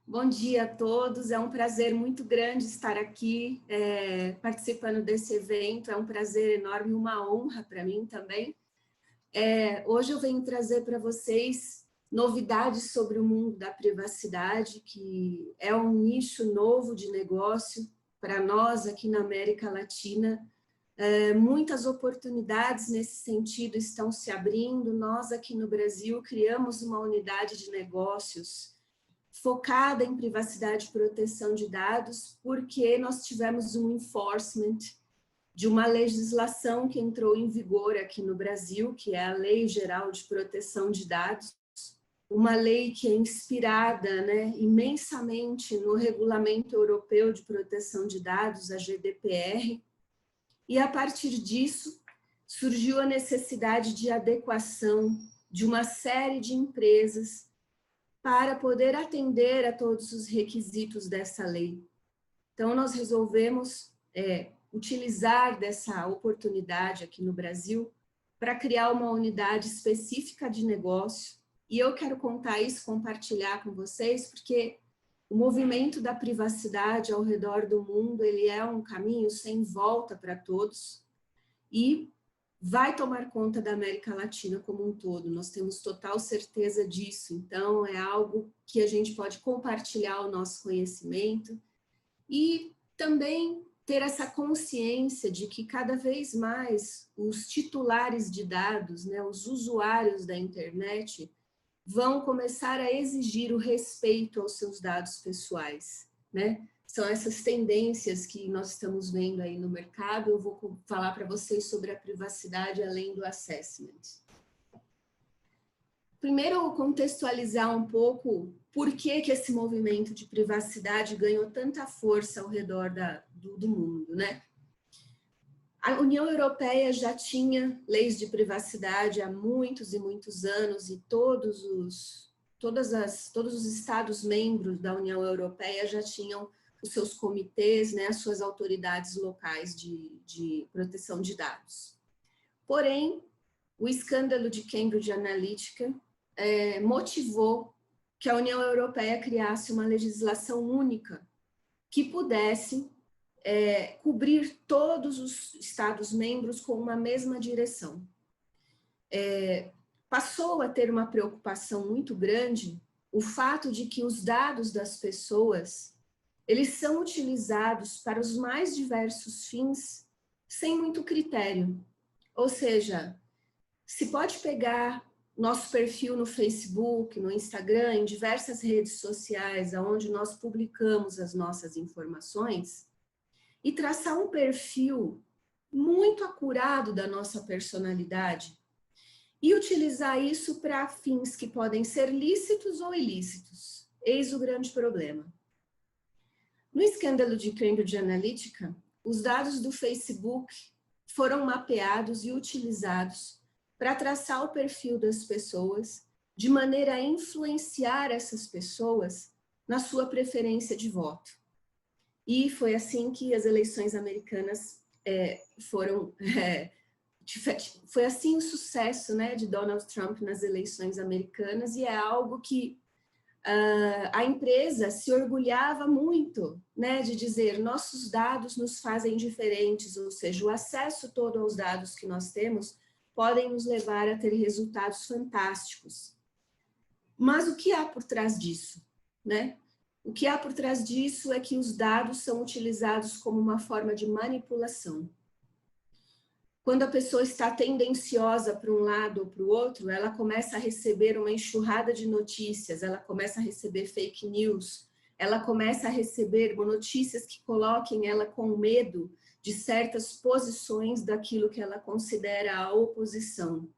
Bom dia a todos, é um prazer muito grande estar aqui participando desse evento, é um prazer enorme, uma honra para mim também. Hoje eu venho trazer para vocês novidades sobre o mundo da privacidade, que é um nicho novo de negócio para nós aqui na América Latina. Muitas oportunidades nesse sentido estão se abrindo. Nós aqui no Brasil criamos uma unidade de negócios focada em privacidade e proteção de dados, porque nós tivemos um enforcement de uma legislação que entrou em vigor aqui no Brasil, que é a Lei Geral de Proteção de Dados, uma lei que é inspirada, imensamente no Regulamento Europeu de Proteção de Dados, a GDPR, e a partir disso surgiu a necessidade de adequação de uma série de empresas para poder atender a todos os requisitos dessa lei. Então, nós resolvemos utilizar dessa oportunidade aqui no Brasil para criar uma unidade específica de negócio, e eu quero contar isso, compartilhar com vocês, porque o movimento da privacidade ao redor do mundo, ele é um caminho sem volta para todos, e vai tomar conta da América Latina como um todo, nós temos total certeza disso, então é algo que a gente pode compartilhar o nosso conhecimento e também ter essa consciência de que cada vez mais os titulares de dados, os usuários da internet, vão começar a exigir o respeito aos seus dados pessoais, São essas tendências que nós estamos vendo aí no mercado. Eu vou falar para vocês sobre a privacidade além do assessment. Primeiro, contextualizar um pouco por que esse movimento de privacidade ganhou tanta força ao redor do mundo, A União Europeia já tinha leis de privacidade há muitos e muitos anos, e todos os Estados-membros da União Europeia já tinham os seus comitês, as suas autoridades locais de proteção de dados. Porém, o escândalo de Cambridge Analytica motivou que a União Europeia criasse uma legislação única que pudesse cobrir todos os Estados-membros com uma mesma direção. Passou a ter uma preocupação muito grande o fato de que os dados das pessoas eles são utilizados para os mais diversos fins, sem muito critério. Ou seja, se pode pegar nosso perfil no Facebook, no Instagram, em diversas redes sociais, onde nós publicamos as nossas informações, e traçar um perfil muito acurado da nossa personalidade, e utilizar isso para fins que podem ser lícitos ou ilícitos. Eis o grande problema. No escândalo de Cambridge Analytica, os dados do Facebook foram mapeados e utilizados para traçar o perfil das pessoas, de maneira a influenciar essas pessoas na sua preferência de voto. E foi assim que as eleições americanas foi assim o sucesso de Donald Trump nas eleições americanas, e é algo que a empresa se orgulhava muito, de dizer, nossos dados nos fazem diferentes, ou seja, o acesso todo aos dados que nós temos podem nos levar a ter resultados fantásticos. Mas o que há por trás disso, O que há por trás disso é que os dados são utilizados como uma forma de manipulação. Quando a pessoa está tendenciosa para um lado ou para o outro, ela começa a receber uma enxurrada de notícias, ela começa a receber fake news, ela começa a receber notícias que coloquem ela com medo de certas posições daquilo que ela considera a oposição.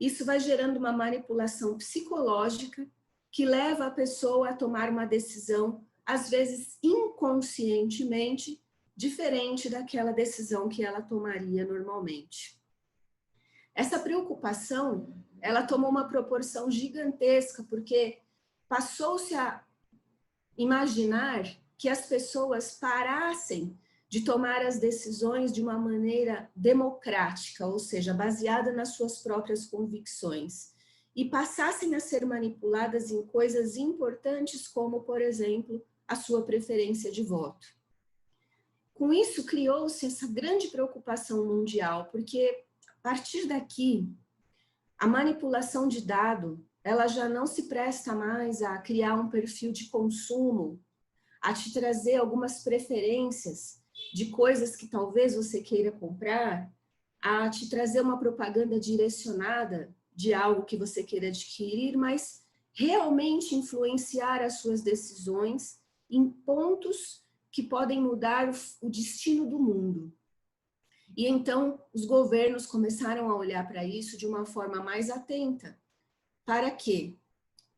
Isso vai gerando uma manipulação psicológica que leva a pessoa a tomar uma decisão, às vezes inconscientemente, diferente daquela decisão que ela tomaria normalmente. Essa preocupação, ela tomou uma proporção gigantesca, porque passou-se a imaginar que as pessoas parassem de tomar as decisões de uma maneira democrática, ou seja, baseada nas suas próprias convicções, e passassem a ser manipuladas em coisas importantes, como, por exemplo, a sua preferência de voto. Com isso, criou-se essa grande preocupação mundial, porque, a partir daqui, a manipulação de dado, ela já não se presta mais a criar um perfil de consumo, a te trazer algumas preferências de coisas que talvez você queira comprar, a te trazer uma propaganda direcionada de algo que você queira adquirir, mas realmente influenciar as suas decisões em pontos que podem mudar o destino do mundo. E então os governos começaram a olhar para isso de uma forma mais atenta. Para quê?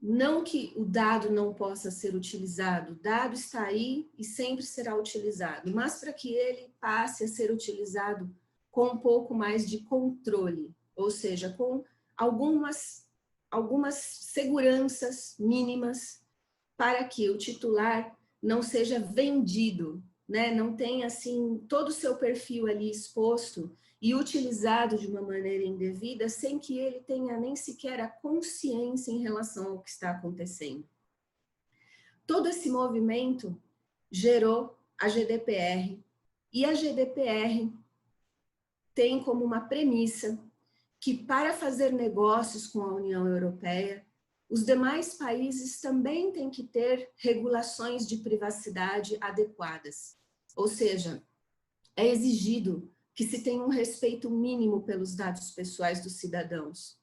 Não que o dado não possa ser utilizado, o dado está aí e sempre será utilizado, mas para que ele passe a ser utilizado com um pouco mais de controle, ou seja, com algumas seguranças mínimas para que o titular não seja vendido, né? Não tenha assim todo o seu perfil ali exposto e utilizado de uma maneira indevida sem que ele tenha nem sequer a consciência em relação ao que está acontecendo. Todo esse movimento gerou a GDPR, e a GDPR tem como uma premissa que, para fazer negócios com a União Europeia, os demais países também têm que ter regulações de privacidade adequadas. Ou seja, é exigido que se tenha um respeito mínimo pelos dados pessoais dos cidadãos.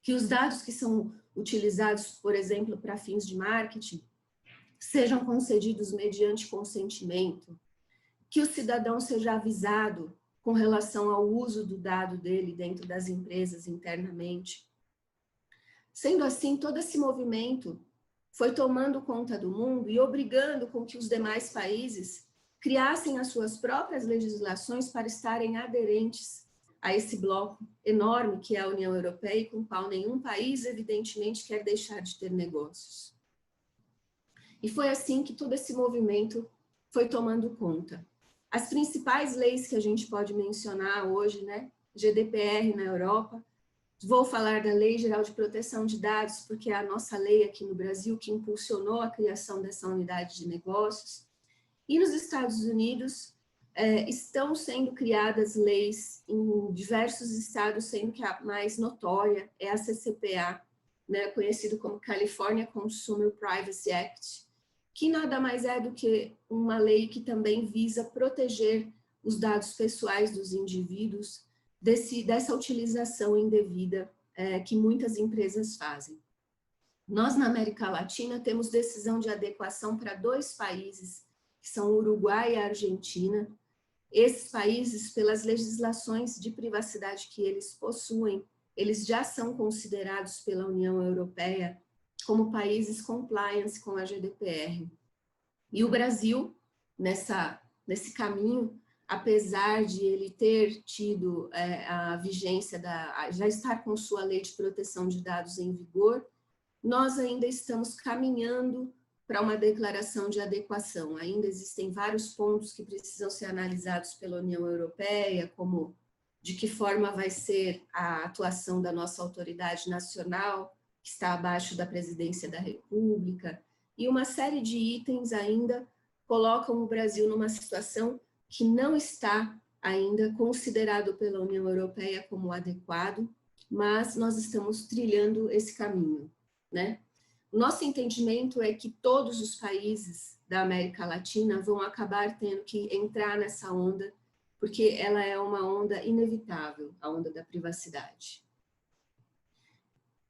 Que os dados que são utilizados, por exemplo, para fins de marketing, sejam concedidos mediante consentimento. Que o cidadão seja avisado com relação ao uso do dado dele dentro das empresas internamente. Sendo assim, todo esse movimento foi tomando conta do mundo e obrigando com que os demais países criassem as suas próprias legislações para estarem aderentes a esse bloco enorme que é a União Europeia e com o qual nenhum país, evidentemente, quer deixar de ter negócios. E foi assim que todo esse movimento foi tomando conta. As principais leis que a gente pode mencionar hoje, né? GDPR na Europa. Vou falar da Lei Geral de Proteção de Dados, porque é a nossa lei aqui no Brasil que impulsionou a criação dessa unidade de negócios. E nos Estados Unidos, estão sendo criadas leis em diversos estados, sendo que a mais notória é a CCPA, né, conhecido como California Consumer Privacy Act, que nada mais é do que uma lei que também visa proteger os dados pessoais dos indivíduos dessa utilização indevida que muitas empresas fazem. Nós, na América Latina, temos decisão de adequação para 2 países, que são o Uruguai e a Argentina. Esses países, pelas legislações de privacidade que eles possuem, eles já são considerados pela União Europeia como países compliance com a GDPR. E o Brasil, nesse caminho, apesar de ele ter tido a vigência, já estar com sua lei de proteção de dados em vigor, nós ainda estamos caminhando para uma declaração de adequação. Ainda existem vários pontos que precisam ser analisados pela União Europeia, como de que forma vai ser a atuação da nossa autoridade nacional, que está abaixo da presidência da República, e uma série de itens ainda colocam o Brasil numa situação que não está ainda considerado pela União Europeia como adequado, mas nós estamos trilhando esse caminho, né? O nosso entendimento é que todos os países da América Latina vão acabar tendo que entrar nessa onda, porque ela é uma onda inevitável, a onda da privacidade.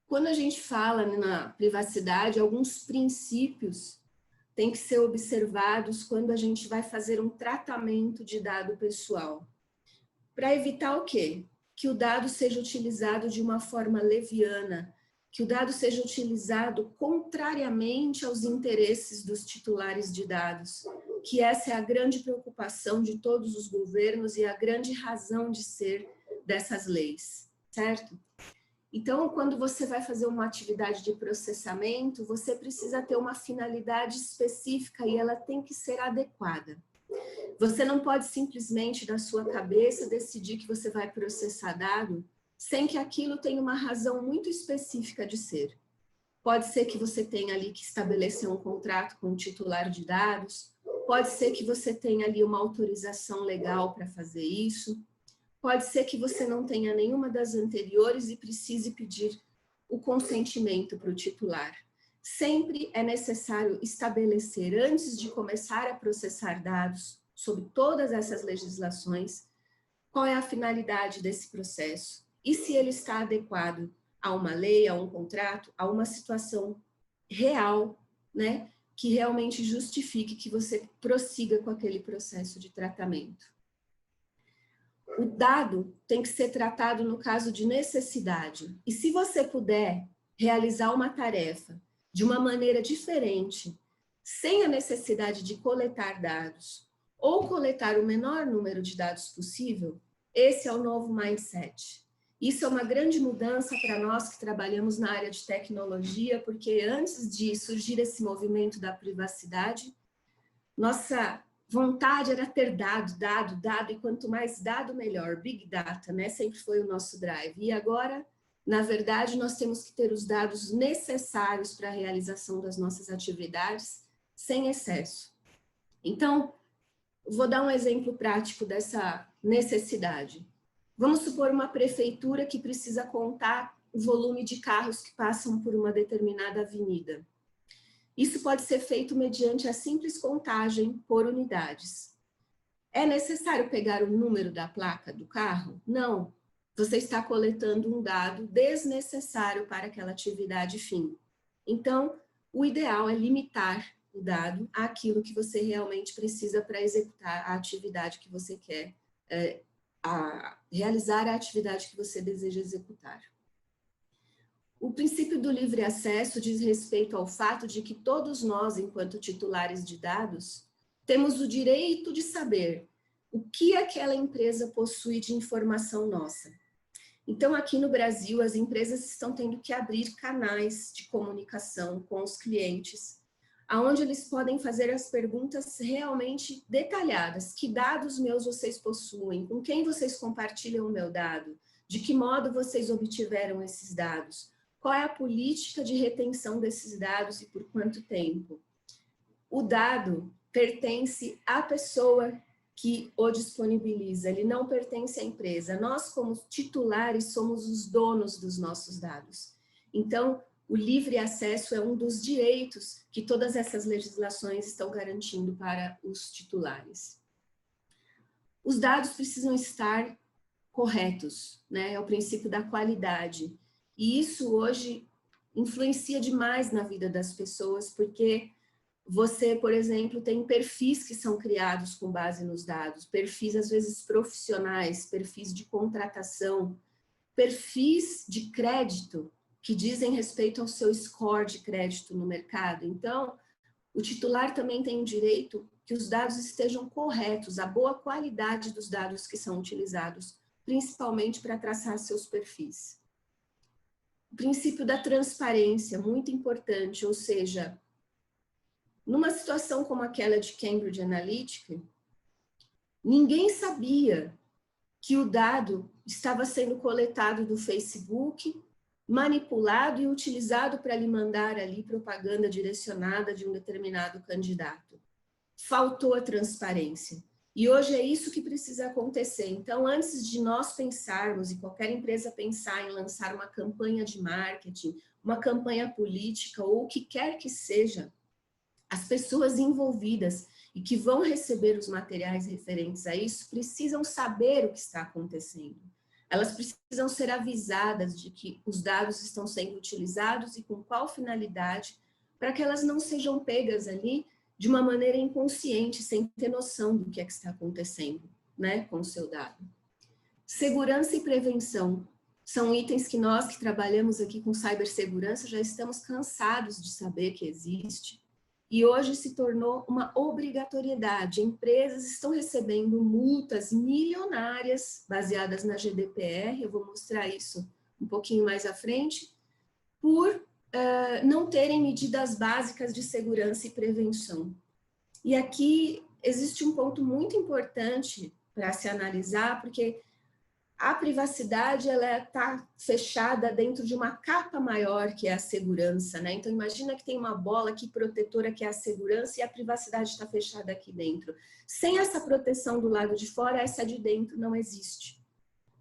Quando a gente fala na privacidade, alguns princípios têm que ser observados quando a gente vai fazer um tratamento de dado pessoal. Para evitar o quê? Que o dado seja utilizado de uma forma leviana, que o dado seja utilizado contrariamente aos interesses dos titulares de dados, que essa é a grande preocupação de todos os governos e a grande razão de ser dessas leis, certo? Então, quando você vai fazer uma atividade de processamento, você precisa ter uma finalidade específica e ela tem que ser adequada. Você não pode simplesmente, da sua cabeça, decidir que você vai processar dado sem que aquilo tenha uma razão muito específica de ser. Pode ser que você tenha ali que estabelecer um contrato com o titular de dados, pode ser que você tenha ali uma autorização legal para fazer isso, pode ser que você não tenha nenhuma das anteriores e precise pedir o consentimento para o titular. Sempre é necessário estabelecer, antes de começar a processar dados sobre todas essas legislações, qual é a finalidade desse processo e se ele está adequado a uma lei, a um contrato, a uma situação real, né, que realmente justifique que você prossiga com aquele processo de tratamento. O dado tem que ser tratado no caso de necessidade. E se você puder realizar uma tarefa de uma maneira diferente, sem a necessidade de coletar dados, ou coletar o menor número de dados possível, esse é o novo mindset. Isso é uma grande mudança para nós que trabalhamos na área de tecnologia, porque antes de surgir esse movimento da privacidade, nossa vontade era ter dado, e quanto mais dado, melhor. Big Data, né? Sempre foi o nosso drive. E agora, na verdade, nós temos que ter os dados necessários para a realização das nossas atividades, sem excesso. Então, vou dar um exemplo prático dessa necessidade. Vamos supor uma prefeitura que precisa contar o volume de carros que passam por uma determinada avenida. Isso pode ser feito mediante a simples contagem por unidades. É necessário pegar o número da placa do carro? Não. Você está coletando um dado desnecessário para aquela atividade fim. Então, o ideal é limitar o dado àquilo que você realmente precisa para executar a atividade que você quer, realizar a atividade que você deseja executar. O princípio do livre acesso diz respeito ao fato de que todos nós, enquanto titulares de dados, temos o direito de saber o que aquela empresa possui de informação nossa. Então, aqui no Brasil, as empresas estão tendo que abrir canais de comunicação com os clientes, onde eles podem fazer as perguntas realmente detalhadas. Que dados meus vocês possuem? Com quem vocês compartilham o meu dado? De que modo vocês obtiveram esses dados? Qual é a política de retenção desses dados e por quanto tempo? O dado pertence à pessoa que o disponibiliza, ele não pertence à empresa. Nós, como titulares, somos os donos dos nossos dados. Então, o livre acesso é um dos direitos que todas essas legislações estão garantindo para os titulares. Os dados precisam estar corretos, né? É o princípio da qualidade. E isso hoje influencia demais na vida das pessoas, porque você, por exemplo, tem perfis que são criados com base nos dados, perfis às vezes profissionais, perfis de contratação, perfis de crédito que dizem respeito ao seu score de crédito no mercado. Então, o titular também tem o direito que os dados estejam corretos, a boa qualidade dos dados que são utilizados, principalmente para traçar seus perfis. O princípio da transparência, muito importante, ou seja, numa situação como aquela de Cambridge Analytica, ninguém sabia que o dado estava sendo coletado do Facebook, manipulado e utilizado para lhe mandar ali propaganda direcionada de um determinado candidato. Faltou a transparência. E hoje é isso que precisa acontecer. Então, antes de nós pensarmos, e qualquer empresa pensar em lançar uma campanha de marketing, uma campanha política ou o que quer que seja, as pessoas envolvidas e que vão receber os materiais referentes a isso precisam saber o que está acontecendo. Elas precisam ser avisadas de que os dados estão sendo utilizados e com qual finalidade, para que elas não sejam pegas ali de uma maneira inconsciente, sem ter noção do que é que está acontecendo, né, com o seu dado. Segurança e prevenção são itens que nós que trabalhamos aqui com cibersegurança já estamos cansados de saber que existe. E hoje se tornou uma obrigatoriedade. Empresas estão recebendo multas milionárias baseadas na GDPR, eu vou mostrar isso um pouquinho mais à frente, por não terem medidas básicas de segurança e prevenção. E aqui existe um ponto muito importante para se analisar, porque a privacidade ela está fechada dentro de uma capa maior que é a segurança, né? Então imagina que tem uma bola aqui protetora que é a segurança e a privacidade está fechada aqui dentro. Sem essa proteção do lado de fora, essa de dentro não existe.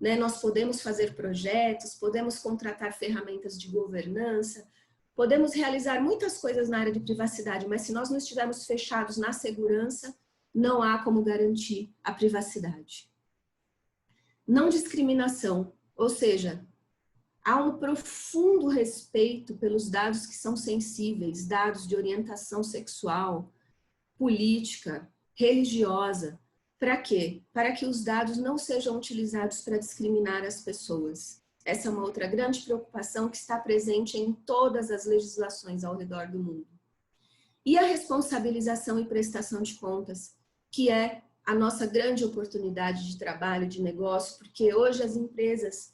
Né? Nós podemos fazer projetos, podemos contratar ferramentas de governança, podemos realizar muitas coisas na área de privacidade, mas se nós não estivermos fechados na segurança, não há como garantir a privacidade. Não discriminação, ou seja, há um profundo respeito pelos dados que são sensíveis, dados de orientação sexual, política, religiosa. Para quê? Para que os dados não sejam utilizados para discriminar as pessoas. Essa é uma outra grande preocupação que está presente em todas as legislações ao redor do mundo. E a responsabilização e prestação de contas, que é a nossa grande oportunidade de trabalho, de negócio, porque hoje as empresas,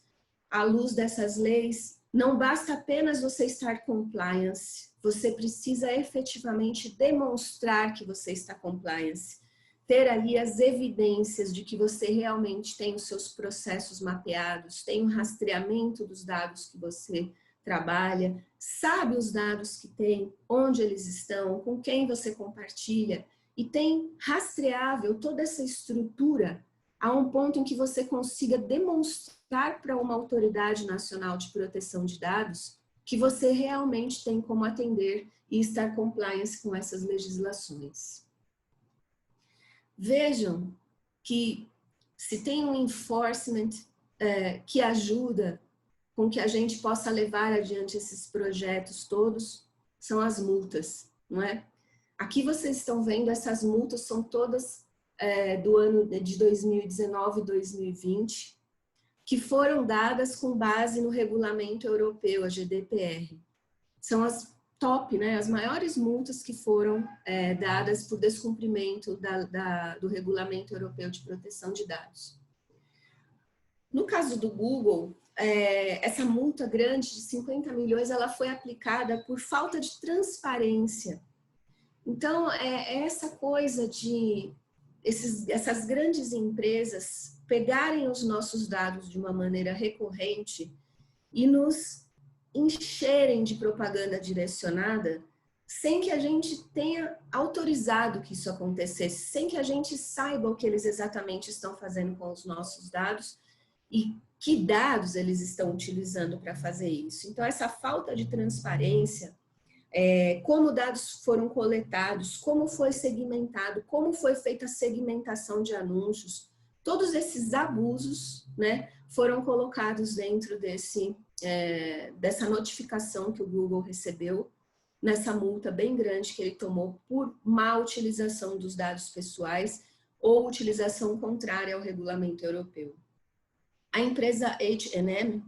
à luz dessas leis, não basta apenas você estar compliance, você precisa efetivamente demonstrar que você está compliance, ter ali as evidências de que você realmente tem os seus processos mapeados, tem um rastreamento dos dados que você trabalha, sabe os dados que tem, onde eles estão, com quem você compartilha, e tem rastreável toda essa estrutura a um ponto em que você consiga demonstrar para uma autoridade nacional de proteção de dados que você realmente tem como atender e estar compliance com essas legislações. Vejam que se tem um enforcement que ajuda com que a gente possa levar adiante esses projetos todos, são as multas, não é? Aqui vocês estão vendo, essas multas são todas do ano de 2019 e 2020, que foram dadas com base no regulamento europeu, a GDPR. São as top, né, as maiores multas que foram dadas por descumprimento do regulamento europeu de proteção de dados. No caso do Google, essa multa grande de 50 milhões, ela foi aplicada por falta de transparência. Então, essa coisa de essas grandes empresas pegarem os nossos dados de uma maneira recorrente e nos encherem de propaganda direcionada sem que a gente tenha autorizado que isso acontecesse, sem que a gente saiba o que eles exatamente estão fazendo com os nossos dados e que dados eles estão utilizando para fazer isso. Então, essa falta de transparência, como dados foram coletados, como foi segmentado, como foi feita a segmentação de anúncios, todos esses abusos, né, foram colocados dentro dessa notificação que o Google recebeu, nessa multa bem grande que ele tomou por má utilização dos dados pessoais ou utilização contrária ao regulamento europeu. A empresa H&M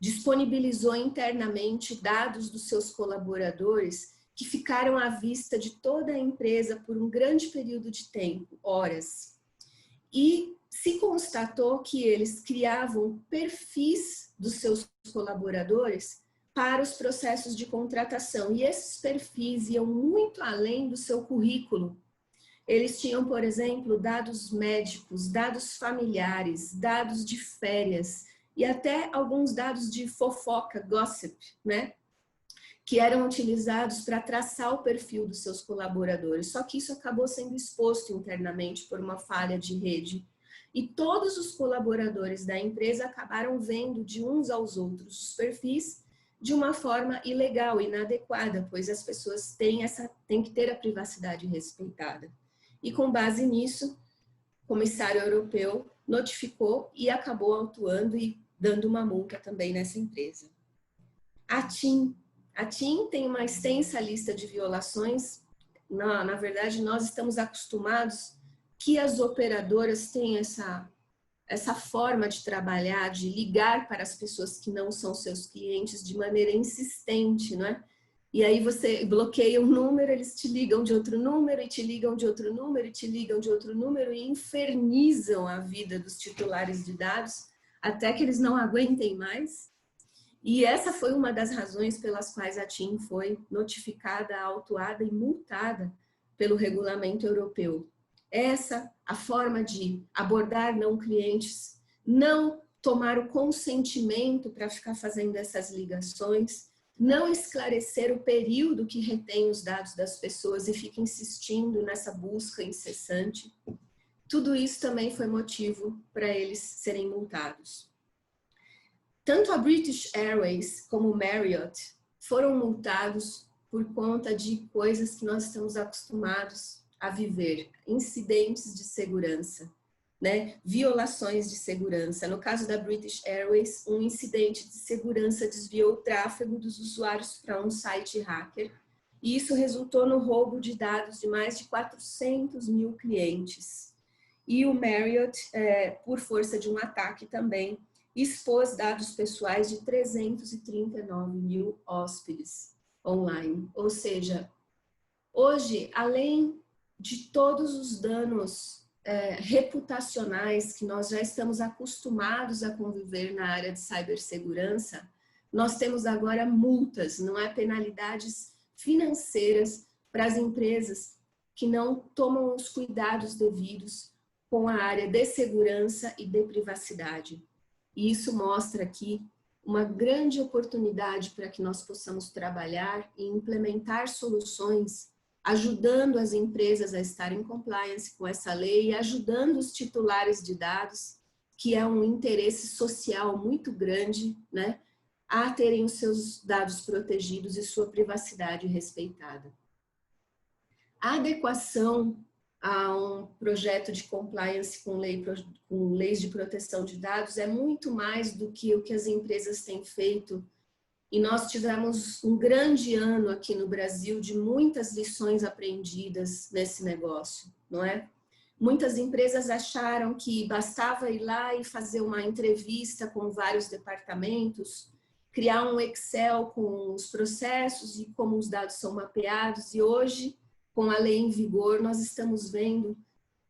disponibilizou internamente dados dos seus colaboradores que ficaram à vista de toda a empresa por um grande período de tempo, horas. E se constatou que eles criavam perfis dos seus colaboradores para os processos de contratação. E esses perfis iam muito além do seu currículo. Eles tinham, por exemplo, dados médicos, dados familiares, dados de férias e até alguns dados de fofoca, gossip, né? Que eram utilizados para traçar o perfil dos seus colaboradores. Só que isso acabou sendo exposto internamente por uma falha de rede. E todos os colaboradores da empresa acabaram vendo de uns aos outros os perfis de uma forma ilegal, inadequada, pois as pessoas têm que ter a privacidade respeitada. E com base nisso, o comissário europeu notificou e acabou autuando e dando uma multa também nessa empresa. A TIM tem uma extensa lista de violações. Na verdade, nós estamos acostumados que as operadoras têm essa forma de trabalhar, de ligar para as pessoas que não são seus clientes de maneira insistente, não é? E aí você bloqueia um número, eles te ligam de outro número, e te ligam de outro número, e te ligam de outro número, e infernizam a vida dos titulares de dados, até que eles não aguentem mais. E essa foi uma das razões pelas quais a TIM foi notificada, autuada e multada pelo regulamento europeu. Essa, a forma de abordar não clientes não tomar o consentimento para ficar fazendo essas ligações, não esclarecer o período que retém os dados das pessoas e fica insistindo nessa busca incessante. Tudo isso também foi motivo para eles serem multados. Tanto a British Airways como o Marriott foram multados por conta de coisas que nós estamos acostumados a viver, incidentes de segurança, né? Violações de segurança. No caso da British Airways, um incidente de segurança desviou o tráfego dos usuários para um site hacker, e isso resultou no roubo de dados de mais de 400 mil clientes. E o Marriott, por força de um ataque também, expôs dados pessoais de 339 mil hóspedes online. Ou seja, hoje, além de todos os danos reputacionais que nós já estamos acostumados a conviver na área de cibersegurança, nós temos agora multas, não é, penalidades financeiras para as empresas que não tomam os cuidados devidos com a área de segurança e de privacidade. E isso mostra aqui uma grande oportunidade para que nós possamos trabalhar e implementar soluções ajudando as empresas a estarem em compliance com essa lei e ajudando os titulares de dados, que é um interesse social muito grande, né, a terem os seus dados protegidos e sua privacidade respeitada. A adequação a um projeto de compliance com leis de proteção de dados é muito mais do que o que as empresas têm feito. E nós tivemos um grande ano aqui no Brasil de muitas lições aprendidas nesse negócio, não é? Muitas empresas acharam que bastava ir lá e fazer uma entrevista com vários departamentos, criar um Excel com os processos e como os dados são mapeados. E hoje, com a lei em vigor, nós estamos vendo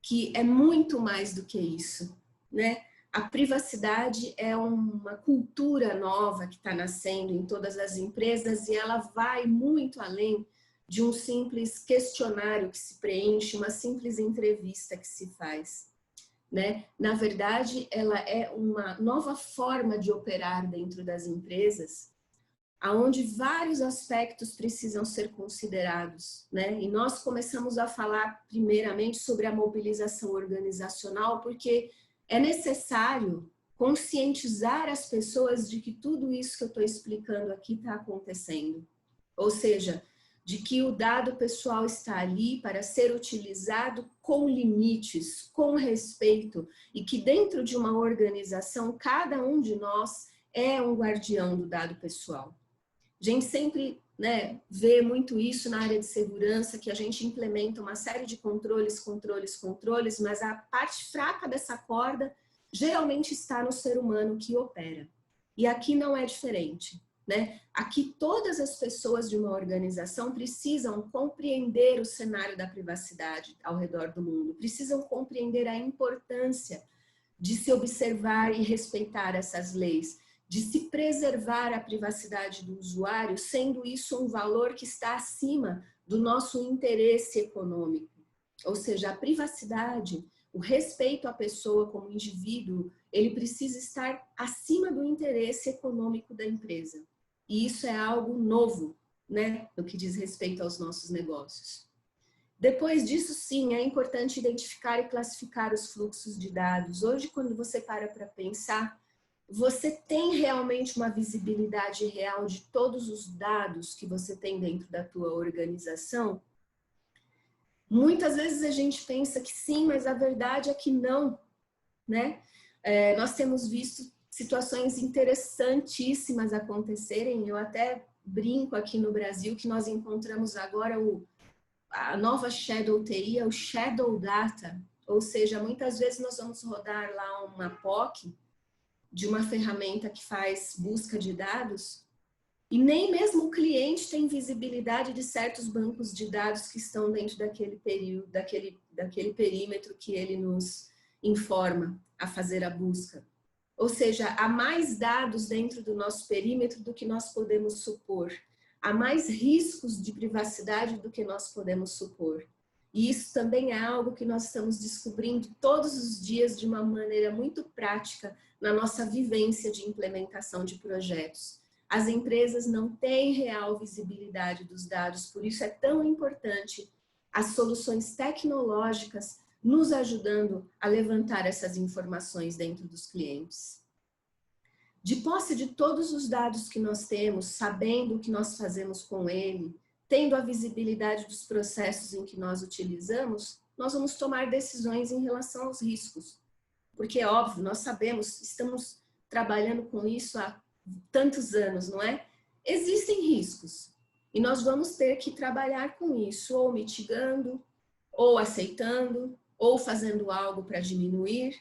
que é muito mais do que isso, né? A privacidade é uma cultura nova que está nascendo em todas as empresas e ela vai muito além de um simples questionário que se preenche, uma simples entrevista que se faz, né? Na verdade, ela é uma nova forma de operar dentro das empresas, aonde vários aspectos precisam ser considerados, né? E nós começamos a falar primeiramente sobre a mobilização organizacional, porque é necessário conscientizar as pessoas de que tudo isso que eu estou explicando aqui está acontecendo. Ou seja, de que o dado pessoal está ali para ser utilizado com limites, com respeito, e que dentro de uma organização, cada um de nós é um guardião do dado pessoal. A gente sempre, né, vê muito isso na área de segurança, que a gente implementa uma série de controles, mas a parte fraca dessa corda geralmente está no ser humano que opera. E aqui não é diferente, né? Aqui todas as pessoas de uma organização precisam compreender o cenário da privacidade ao redor do mundo, precisam compreender a importância de se observar e respeitar essas leis, de se preservar a privacidade do usuário, sendo isso um valor que está acima do nosso interesse econômico. Ou seja, a privacidade, o respeito à pessoa como indivíduo, ele precisa estar acima do interesse econômico da empresa. E isso é algo novo, né, no que diz respeito aos nossos negócios. Depois disso, sim, é importante identificar e classificar os fluxos de dados. Hoje, quando você para pensar, você tem realmente uma visibilidade real de todos os dados que você tem dentro da tua organização? Muitas vezes a gente pensa que sim, mas a verdade é que não, né? Nós temos visto situações interessantíssimas acontecerem. Eu até brinco aqui no Brasil que nós encontramos agora a nova Shadow TI, o Shadow Data, ou seja, muitas vezes nós vamos rodar lá uma POC de uma ferramenta que faz busca de dados e nem mesmo o cliente tem visibilidade de certos bancos de dados que estão dentro daquele período, daquele perímetro que ele nos informa a fazer a busca. Ou seja, há mais dados dentro do nosso perímetro do que nós podemos supor. Há mais riscos de privacidade do que nós podemos supor. E isso também é algo que nós estamos descobrindo todos os dias de uma maneira muito prática na nossa vivência de implementação de projetos. As empresas não têm real visibilidade dos dados, por isso é tão importante as soluções tecnológicas nos ajudando a levantar essas informações dentro dos clientes. De posse de todos os dados que nós temos, sabendo o que nós fazemos com ele, tendo a visibilidade dos processos em que nós utilizamos, nós vamos tomar decisões em relação aos riscos. Porque, óbvio, nós sabemos, estamos trabalhando com isso há tantos anos, não é? Existem riscos e nós vamos ter que trabalhar com isso, ou mitigando, ou aceitando, ou fazendo algo para diminuir.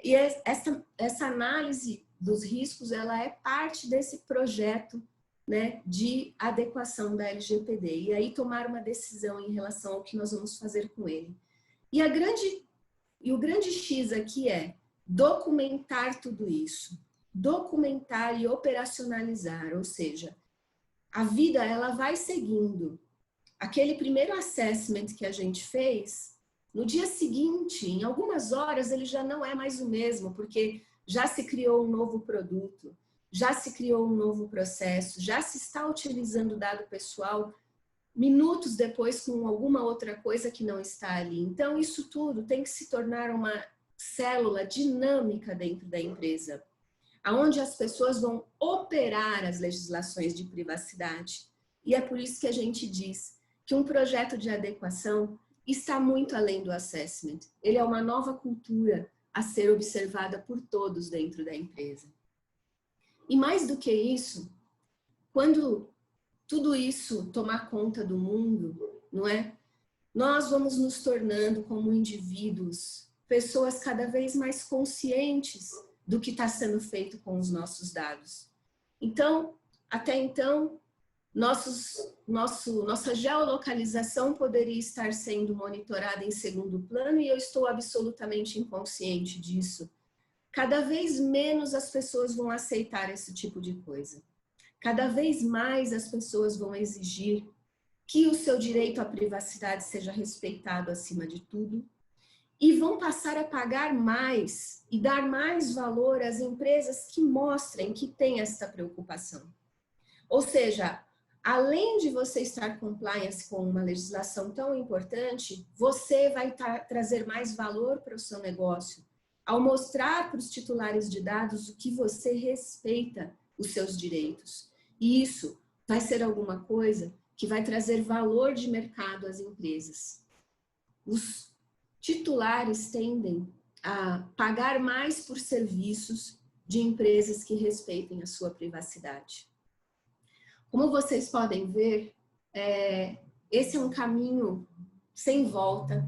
E essa análise dos riscos, ela é parte desse projeto, né, de adequação da LGPD. E aí tomar uma decisão em relação ao que nós vamos fazer com ele. E o grande X aqui é documentar tudo isso. Documentar e operacionalizar, ou seja, a vida ela vai seguindo. Aquele primeiro assessment que a gente fez, no dia seguinte, em algumas horas, ele já não é mais o mesmo, porque já se criou um novo produto, já se criou um novo processo, já se está utilizando dado pessoal minutos depois com alguma outra coisa que não está ali. Então, isso tudo tem que se tornar uma célula dinâmica dentro da empresa, onde as pessoas vão operar as legislações de privacidade. E é por isso que a gente diz que um projeto de adequação está muito além do assessment. Ele é uma nova cultura a ser observada por todos dentro da empresa. E mais do que isso, quando tudo isso tomar conta do mundo, não é? Nós vamos nos tornando como indivíduos, pessoas cada vez mais conscientes do que está sendo feito com os nossos dados. Então, até então, nossa geolocalização poderia estar sendo monitorada em segundo plano e eu estou absolutamente inconsciente disso. Cada vez menos as pessoas vão aceitar esse tipo de coisa. Cada vez mais as pessoas vão exigir que o seu direito à privacidade seja respeitado acima de tudo e vão passar a pagar mais e dar mais valor às empresas que mostrem que têm essa preocupação. Ou seja, além de você estar compliance com uma legislação tão importante, você vai trazer mais valor para o seu negócio ao mostrar para os titulares de dados o que você respeita os seus direitos. E isso vai ser alguma coisa que vai trazer valor de mercado às empresas. Os titulares tendem a pagar mais por serviços de empresas que respeitem a sua privacidade. Como vocês podem ver, esse é um caminho sem volta,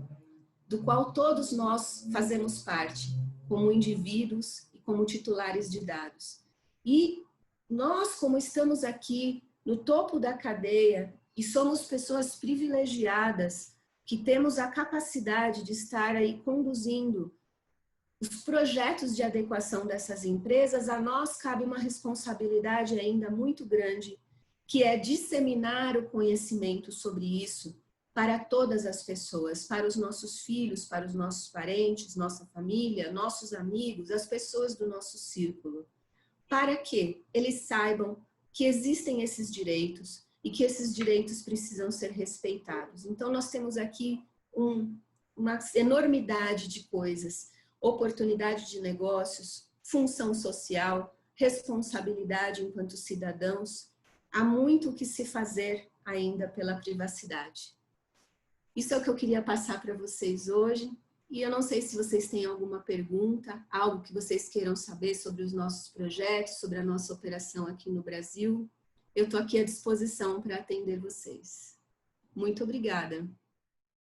do qual todos nós fazemos parte, como indivíduos e como titulares de dados. E nós, como estamos aqui no topo da cadeia e somos pessoas privilegiadas, que temos a capacidade de estar aí conduzindo os projetos de adequação dessas empresas, a nós cabe uma responsabilidade ainda muito grande, que é disseminar o conhecimento sobre isso para todas as pessoas, para os nossos filhos, para os nossos parentes, nossa família, nossos amigos, as pessoas do nosso círculo, para que eles saibam que existem esses direitos e que esses direitos precisam ser respeitados. Então, nós temos aqui uma enormidade de coisas, oportunidade de negócios, função social, responsabilidade enquanto cidadãos. Há muito o que se fazer ainda pela privacidade. Isso é o que eu queria passar para vocês hoje. E eu não sei se vocês têm alguma pergunta, algo que vocês queiram saber sobre os nossos projetos, sobre a nossa operação aqui no Brasil. Eu estou aqui à disposição para atender vocês. Muito obrigada.